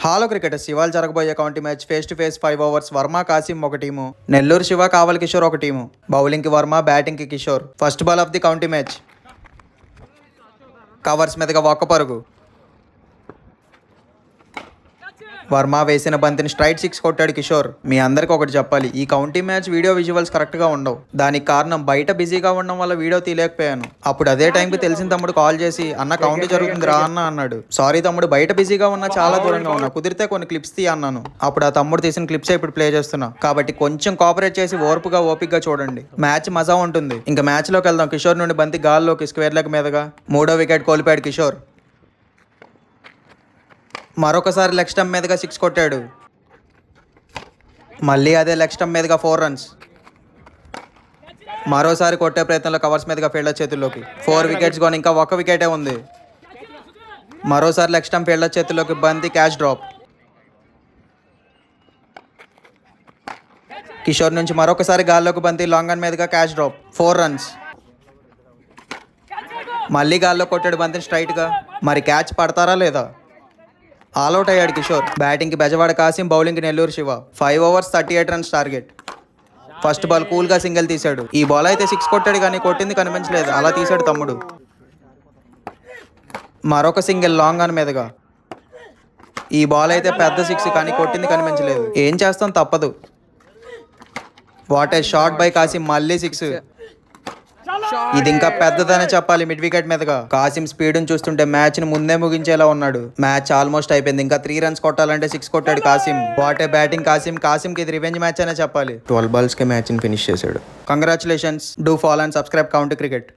Hollow cricketers ఇవాళ జరగబోయే county match face to face 5 overs Varma Kasim ఒక టీము, నెల్లూరు శివ కావల్ కిషోర్ ఒక టీము. బౌలింగ్ కి వర్మ, బ్యాటింగ్ కి Kishore. First ball of the county match. Covers మీదగా ఒక్క పరుగు. వర్మ వేసిన బంతిని స్ట్రైట్ 6 కొట్టాడు కిషోర్. మీ అందరికి ఒకటి చెప్పాలి, ఈ county match video visuals correct గా ఉండవు. దానికి కారణం బయట బిజీగా ఉండడం వల్ల వీడియో తీయలేకపోయాను. అప్పుడు అదే టైంకి తెలిసిన తమ్ముడు కాల్ చేసి అన్న కౌంటీ జరుగుతుంది రా అన్న అన్నాడు. సారీ తమ్ముడు, బయట బిజీగా ఉన్నా, చాలా దూరంగా ఉన్నా, కుదిరితే కొన్ని క్లిప్స్ తీ అన్నాను. అప్పుడు ఆ తమ్ముడు తీసిన క్లిప్సే ఇప్పుడు ప్లే చేస్తున్నా. కాబట్టి కొంచెం కోఆపరేట్ చేసి ఓపికగా చూడండి. మ్యాచ్ మజా ఉంటుంది. ఇంకా మ్యాచ్ లోకి వెళ్దాం. కిషోర్ నుండి బంతి గాల్లోకి స్క్వేర్ లెగ్ మీదగా. 3వ వికెట్ కోల్పోయాడు కిషోర్. మరొకసారి లెగ్ స్టంప్ మీదుగా 6 కొట్టాడు. మళ్ళీ అదే లెగ్ స్టంప్ మీదుగా 4 రన్స్. మరోసారి కొట్టే ప్రయత్నంలో కవర్స్ మీదుగా ఫీల్డర్ చేతుల్లోకి. 4 వికెట్స్ గోన్, ఇంకా 1 వికెటే ఉంది. మరోసారి లెగ్ స్టంప్ ఫీల్డర్ చేతుల్లోకి, బంతి క్యాచ్ డ్రాప్. కిషోర్ నుంచి మరొకసారి గాల్లోకి బంతి లాంగ్ ఆన్ మీదుగా క్యాచ్ డ్రాప్. 4 రన్స్. మళ్ళీ గాల్లో కొట్టాడు బంతిని స్ట్రైట్గా. మరి క్యాచ్ పడతారా లేదా? ఆల్అౌట్ అయ్యాడు కిషోర్. బ్యాటింగ్కి బెజవాడ కాసిం, బౌలింగ్కి Nellore Shiva. 5 overs 38 runs target. First ball కూల్గా సింగిల్ తీశాడు. ఈ బాల్ అయితే 6 కొట్టాడు, కానీ కొట్టింది కనిపించలేదు. అలా తీశాడు తమ్ముడు. మరొక సింగిల్ లాంగ్ ఆన్ మీదుగా. ఈ బాల్ అయితే పెద్ద 6, కానీ కొట్టింది కనిపించలేదు. ఏం చేస్తాం, తప్పదు. What a shot by Kasim. మళ్ళీ 6. ఇది ఇంకా పెద్దదనే చెప్పాలి. మిడ్ వికెట్ మీదుగా కాసిం స్పీడ్ని చూస్తుంటే మ్యాచ్ ని ముందే ముగించేలా ఉన్నాడు. మ్యాచ్ ఆల్మోస్ట్ అయిపోయింది. ఇంకా 3 రన్స్ కొట్టాలంటే 6 కొట్టాడు కాసిం. వాట్ ఏ బ్యాటింగ్ కాసిం కి ఇది రివెంజ్ మ్యాచ్ అనే చెప్పాలి. 12 బాల్స్ కి మ్యాచ్ ని ఫినిష్ చేశాడు. Congratulations. Do follow and subscribe county cricket.